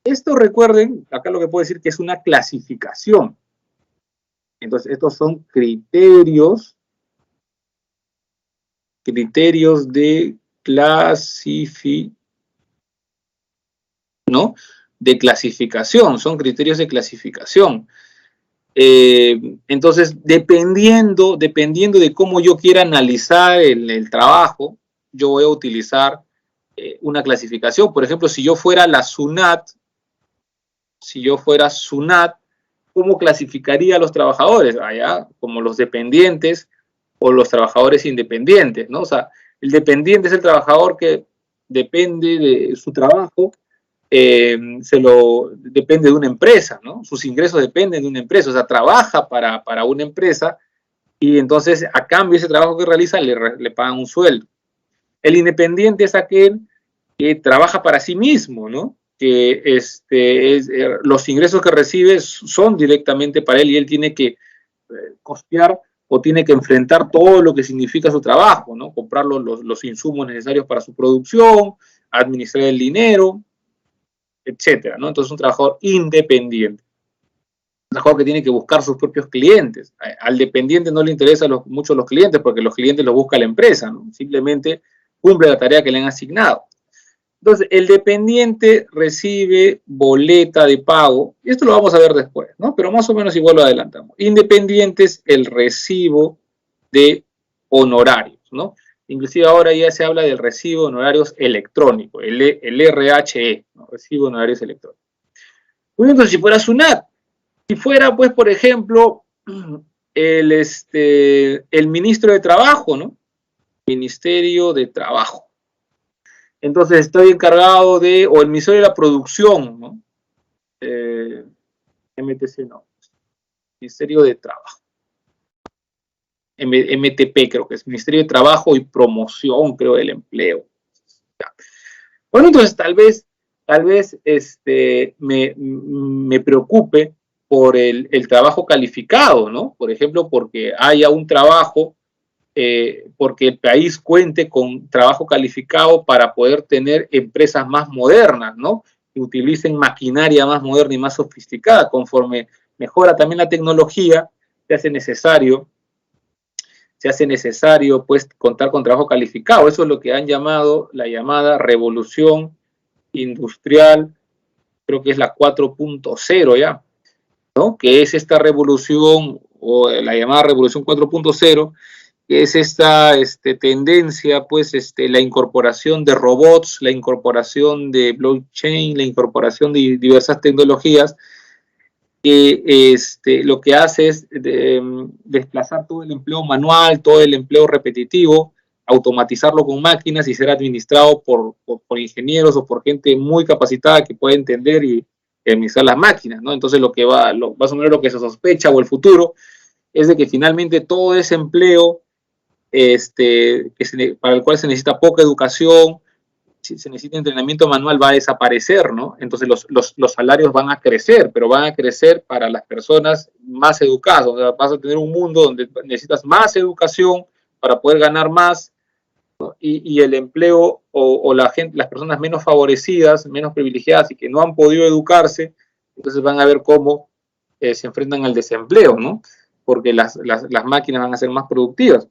S1: esto recuerden, acá lo que puedo decir que es una clasificación. Entonces, estos son criterios de ¿no? De clasificación, son criterios de clasificación. Entonces, dependiendo de cómo yo quiera analizar el trabajo, yo voy a utilizar una clasificación. Por ejemplo, si yo fuera la SUNAT, ¿cómo clasificaría a los trabajadores? Allá, como los dependientes o los trabajadores independientes, ¿no? O sea, el dependiente es el trabajador que depende de su trabajo, depende de una empresa, ¿no? Sus ingresos dependen de una empresa, o sea, trabaja para una empresa y entonces a cambio de ese trabajo que realiza le pagan un sueldo. El independiente es aquel que trabaja para sí mismo, ¿no? Que los ingresos que recibe son directamente para él y él tiene que costear o tiene que enfrentar todo lo que significa su trabajo, ¿no? Comprar los insumos necesarios para su producción, administrar el dinero, etcétera, ¿no? Entonces es un trabajador independiente. Un trabajador que tiene que buscar sus propios clientes. Al dependiente no le interesan mucho los clientes porque los clientes los busca la empresa, ¿no? Simplemente cumple la tarea que le han asignado. Entonces, el dependiente recibe boleta de pago, y esto lo vamos a ver después, ¿no? Pero más o menos igual lo adelantamos. Independiente es el recibo de honorarios, ¿no? Inclusive ahora ya se habla del recibo de honorarios electrónico, el RHE, ¿no? Recibo de honorarios electrónicos. Bueno, entonces, si fuera SUNAT, si fuera, pues, por ejemplo, el ministro de Trabajo, ¿no? Ministerio de Trabajo. Entonces estoy encargado o el Ministerio de la Producción, ¿no? MTC no, Ministerio de Trabajo. MTP creo que es, Ministerio de Trabajo y Promoción, creo, del Empleo. Bueno, entonces tal vez me preocupe por el trabajo calificado, ¿no? Por ejemplo, porque haya un trabajo, porque el país cuente con trabajo calificado para poder tener empresas más modernas, ¿no? Que utilicen maquinaria más moderna y más sofisticada. Conforme mejora también la tecnología, se hace necesario pues contar con trabajo calificado. Eso es lo que han llamado la llamada revolución industrial, creo que es la 4.0 ya, ¿no? Que es esta revolución o la llamada revolución 4.0, que es esta tendencia, pues, la incorporación de robots, la incorporación de blockchain, la incorporación de diversas tecnologías, que lo que hace es desplazar todo el empleo manual, todo el empleo repetitivo, automatizarlo con máquinas y ser administrado por ingenieros o por gente muy capacitada que puede entender y administrar las máquinas, ¿no? Entonces más o menos lo que se sospecha o el futuro es de que finalmente todo ese empleo para el cual se necesita poca educación, si se necesita entrenamiento manual, va a desaparecer, ¿no? Entonces los salarios van a crecer, pero van a crecer para las personas más educadas. O sea, vas a tener un mundo donde necesitas más educación para poder ganar más, ¿no? Y el empleo o las personas menos favorecidas, menos privilegiadas y que no han podido educarse, entonces van a ver cómo se enfrentan al desempleo, ¿no? Porque las máquinas van a ser más productivas.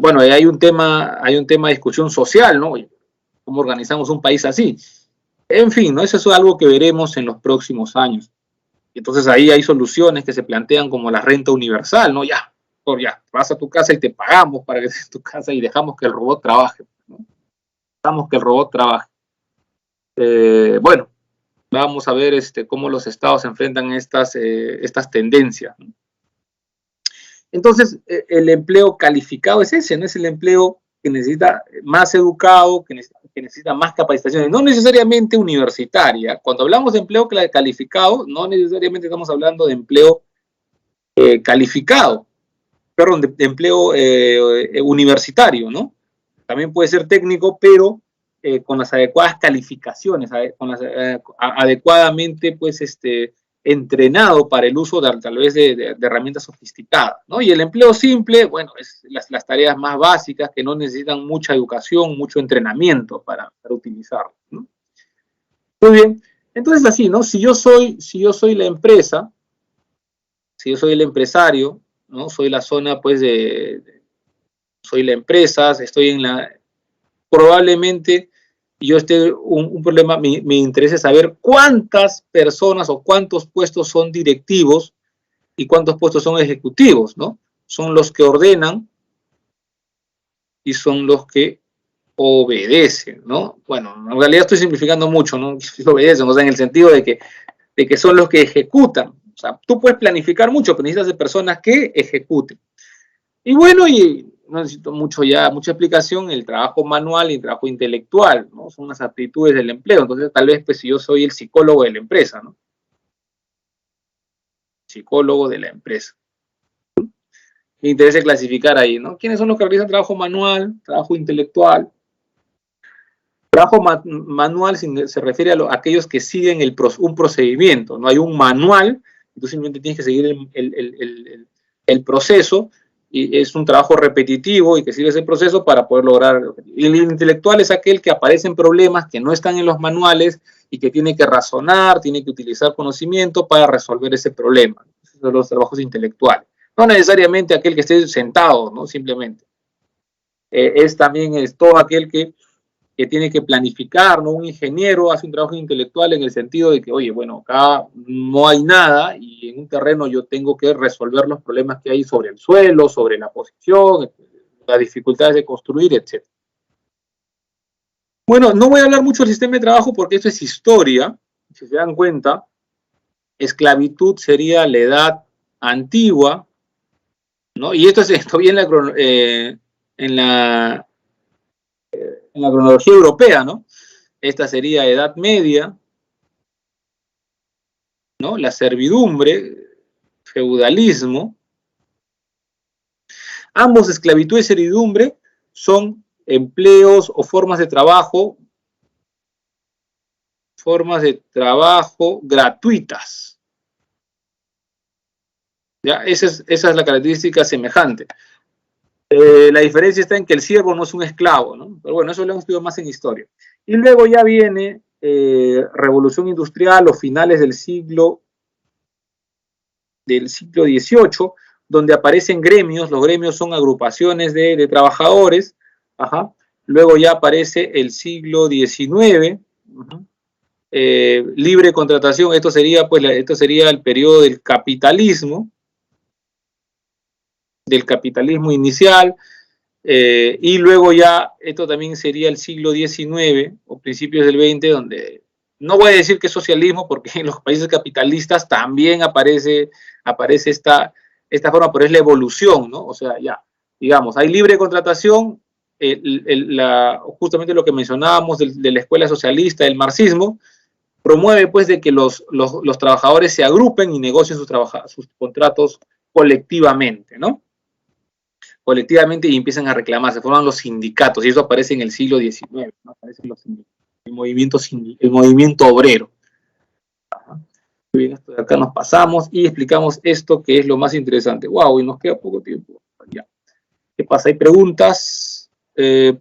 S1: Bueno, hay un tema de discusión social, ¿no? ¿Cómo organizamos un país así? En fin, ¿no? Eso es algo que veremos en los próximos años. Entonces ahí hay soluciones que se plantean como la renta universal, ¿no? Ya, vas a tu casa y te pagamos para que estés en tu casa y dejamos que el robot trabaje, ¿no? Dejamos que el robot trabaje. Bueno, vamos a ver cómo los estados enfrentan estas tendencias, ¿no? Entonces, el empleo calificado es ese, no es el empleo que necesita más educado, que necesita más capacitaciones, no necesariamente universitaria. Cuando hablamos de empleo calificado, no necesariamente estamos hablando de empleo calificado. perdón, de empleo universitario, ¿no? También puede ser técnico, pero con las adecuadas calificaciones, con las, adecuadamente, pues, entrenado para el uso tal vez de herramientas sofisticadas, ¿no? Y el empleo simple, bueno, es las tareas más básicas que no necesitan mucha educación, mucho entrenamiento para utilizarlo, ¿no? Muy bien, entonces así, ¿no? Si yo soy la empresa, si yo soy el empresario, ¿no? Soy la zona, pues, soy la empresa, estoy en la, probablemente yo esté un problema, me interesa saber cuántas personas o cuántos puestos son directivos y cuántos puestos son ejecutivos, ¿no? Son los que ordenan y son los que obedecen, ¿no? Bueno, en realidad estoy simplificando mucho, ¿no? Obedecen, o sea, en el sentido de que son los que ejecutan. O sea, tú puedes planificar mucho, pero necesitas de personas que ejecuten. Y bueno, y no necesito mucha explicación, el trabajo manual y el trabajo intelectual, ¿no? Son las aptitudes del empleo. Entonces, tal vez, pues, si yo soy el psicólogo de la empresa, ¿no? Psicólogo de la empresa. Me interesa clasificar ahí, ¿no? ¿Quiénes son los que realizan trabajo manual, trabajo intelectual? Trabajo manual se refiere a aquellos que siguen un procedimiento, ¿no? Hay un manual, tú simplemente tienes que seguir el proceso, y es un trabajo repetitivo y que sigue ese proceso para poder lograr. Y el intelectual es aquel que aparecen problemas que no están en los manuales y que tiene que razonar, tiene que utilizar conocimiento para resolver ese problema. Esos son los trabajos intelectuales. No necesariamente aquel que esté sentado, ¿no? Simplemente. También todo aquel que tiene que planificar, ¿no? Un ingeniero hace un trabajo intelectual en el sentido de que, oye, bueno, acá no hay nada y en un terreno yo tengo que resolver los problemas que hay sobre el suelo, sobre la posición, las dificultades de construir, etc. Bueno, no voy a hablar mucho del sistema de trabajo porque esto es historia. Si se dan cuenta, esclavitud sería la edad antigua, ¿no? Y esto viene en la cronología europea, ¿no? Esta sería Edad Media, ¿no? La servidumbre, feudalismo. Ambos, esclavitud y servidumbre, son empleos o formas de trabajo gratuitas. ¿Ya? Esa es la característica semejante. La diferencia está en que el siervo no es un esclavo, ¿no? Pero bueno, eso lo hemos estudiado más en historia. Y luego ya viene Revolución Industrial o finales del siglo XVIII, donde aparecen gremios. Los gremios son agrupaciones de trabajadores. Ajá. Luego ya aparece el siglo XIX, libre contratación. Esto sería el periodo del capitalismo inicial. Y luego ya, esto también sería el siglo XIX o principios del XX, donde no voy a decir que es socialismo, porque en los países capitalistas también aparece esta forma, pero es la evolución, ¿no? O sea, ya, digamos, hay libre contratación, justamente lo que mencionábamos de la escuela socialista, el marxismo, promueve, pues, de que los trabajadores se agrupen y negocien sus contratos colectivamente, ¿no? Colectivamente, y empiezan a reclamar, se forman los sindicatos, y eso aparece en el siglo XIX, ¿no? Aparecen los sindicatos, el movimiento obrero. Ajá. Muy bien, esto de acá nos pasamos y explicamos esto que es lo más interesante. Wow, y nos queda poco tiempo. Ya. ¿Qué pasa? ¿Hay preguntas?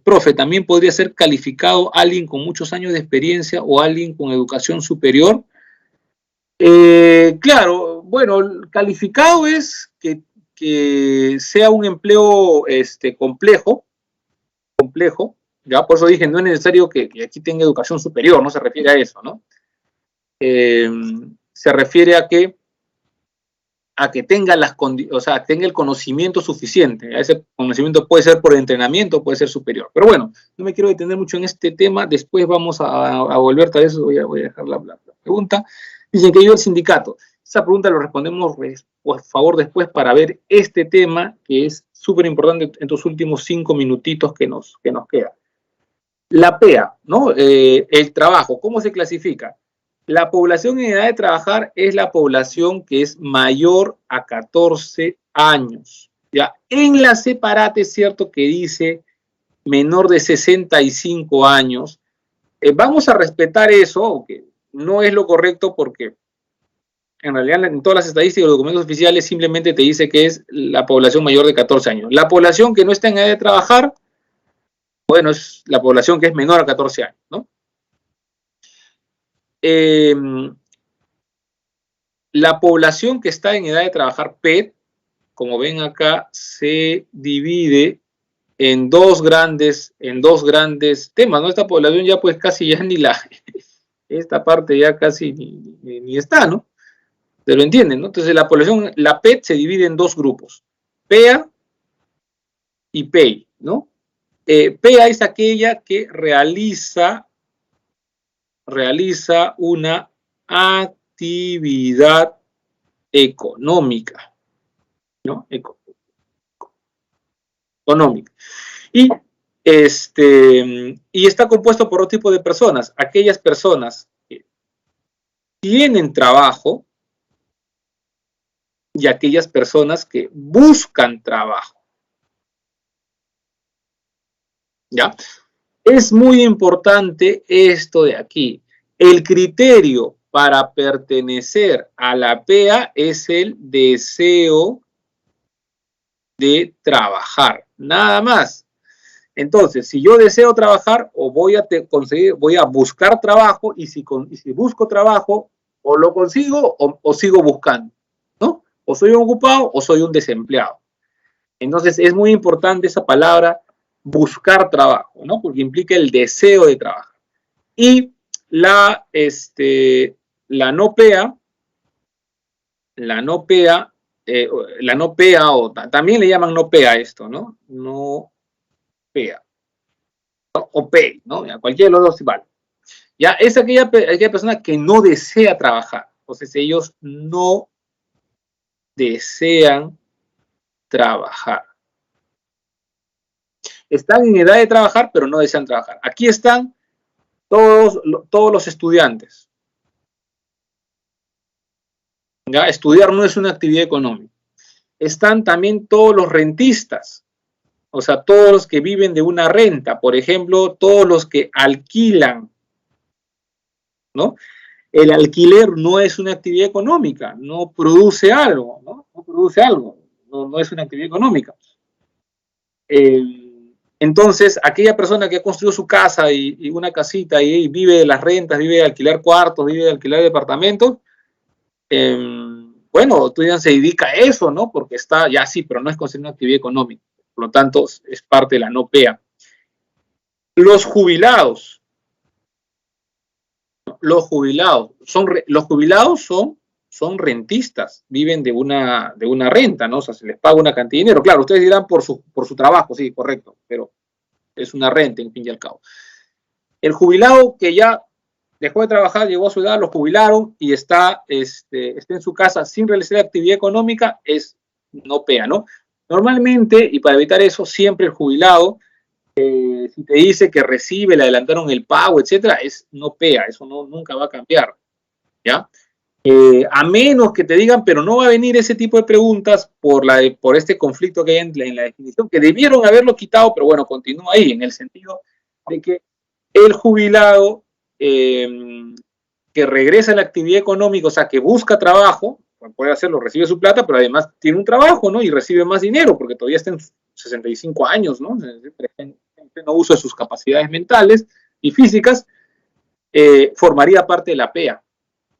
S1: Profe, ¿también podría ser calificado alguien con muchos años de experiencia o alguien con educación superior? Claro, bueno, calificado es que sea un empleo complejo, ya por eso dije, no es necesario que aquí tenga educación superior, no se refiere a eso, ¿no? Se refiere a que tenga tenga el conocimiento suficiente. Ese conocimiento puede ser por entrenamiento, puede ser superior. Pero bueno, no me quiero detener mucho en este tema, después vamos a volver, tal vez voy a dejar la pregunta. Dicen que yo el sindicato. Esa pregunta lo respondemos, por favor, después, para ver este tema que es súper importante en estos últimos 5 minutitos que nos queda. La PEA, ¿no? El trabajo, ¿cómo se clasifica? La población en edad de trabajar es la población que es mayor a 14 años. Ya, en la separata es cierto que dice menor de 65 años. Vamos a respetar eso, aunque no es lo correcto porque en realidad en todas las estadísticas y los documentos oficiales simplemente te dice que es la población mayor de 14 años. La población que no está en edad de trabajar, bueno, es la población que es menor a 14 años, ¿no? La población que está en edad de trabajar PET, como ven acá, se divide en dos grandes temas, ¿no? Esta población ya pues casi ya esta parte ya casi ni está, ¿no? Se lo entienden, ¿no? Entonces la población, la PET se divide en dos grupos, PEA y PEI, ¿no? PEA es aquella que realiza una actividad económica, ¿no? Económica. Y está compuesto por dos tipos de personas, aquellas personas que tienen trabajo y aquellas personas que buscan trabajo. ¿Ya? Es muy importante esto de aquí. El criterio para pertenecer a la PEA es el deseo de trabajar, nada más. Entonces, si yo deseo trabajar o voy a buscar trabajo y si busco trabajo o lo consigo o sigo buscando, ¿no? O soy un ocupado o soy un desempleado. Entonces, es muy importante esa palabra buscar trabajo, ¿no? Porque implica el deseo de trabajar. Y la no PEA, o también le llaman no PEA esto, ¿no? No PEA. O PEI, ¿no? Cualquiera de los dos vale. Ya es aquella persona que no desea trabajar. Entonces ellos no desean trabajar. Están en edad de trabajar, pero no desean trabajar. Aquí están todos los estudiantes. ¿Ya? Estudiar no es una actividad económica. Están también todos los rentistas, o sea, todos los que viven de una renta, por ejemplo, todos los que alquilan, ¿no? El alquiler no es una actividad económica, no produce algo, ¿no? No produce algo, no es una actividad económica. Entonces, aquella persona que ha construido su casa y una casita y vive de las rentas, vive de alquilar cuartos, vive de alquilar departamentos, bueno, tú ya se dedica a eso, ¿no? Porque está, ya sí, pero no es considerada una actividad económica. Por lo tanto, es parte de la no PEA. Los jubilados son rentistas, viven de una renta, ¿no? O sea, se les paga una cantidad de dinero. Claro, ustedes dirán por su trabajo, sí, correcto, pero es una renta, en fin y al cabo. El jubilado que ya dejó de trabajar, llegó a su edad, lo jubilaron y está en su casa sin realizar actividad económica, es no PEA, ¿no? Normalmente, y para evitar eso, siempre el jubilado, si te dice que recibe, le adelantaron el pago, etcétera, es no PEA, eso nunca va a cambiar, ¿ya? A menos que te digan, pero no va a venir ese tipo de preguntas por este conflicto que hay en la definición, que debieron haberlo quitado, pero bueno, continúa ahí, en el sentido de que el jubilado que regresa a la actividad económica, o sea, que busca trabajo, puede hacerlo, recibe su plata, pero además tiene un trabajo, ¿no? Y recibe más dinero, porque todavía está en 65 años, ¿no? En pleno uso de sus capacidades mentales y físicas, formaría parte de la PEA,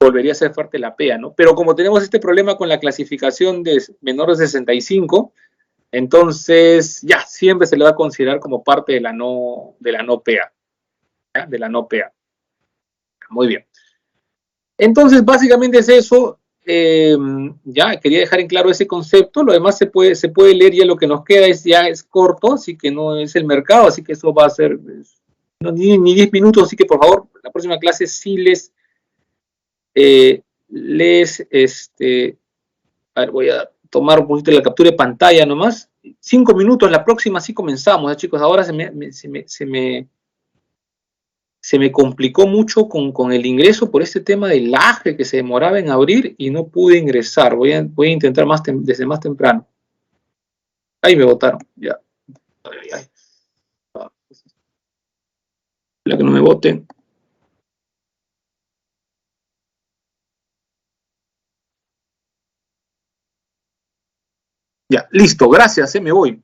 S1: volvería a ser parte de la PEA, ¿no? Pero como tenemos este problema con la clasificación de menores de 65, entonces ya, siempre se le va a considerar como parte de la no PEA, ¿ya? De la no PEA. Muy bien. Entonces, básicamente es eso. Ya quería dejar en claro ese concepto. Lo demás se puede leer, ya lo que nos queda ya es corto, así que no es el mercado, así que eso va a ser ni 10 minutos, así que por favor, la próxima clase sí a ver, voy a tomar un poquito la captura de pantalla nomás. 5 minutos, la próxima sí comenzamos, chicos. Ahora se me complicó mucho con el ingreso por este tema del lag que se demoraba en abrir y no pude ingresar. Voy a intentar desde más temprano. Ahí me votaron, ya. Ay, ay. La que no me voten. Ya, listo, gracias, me voy.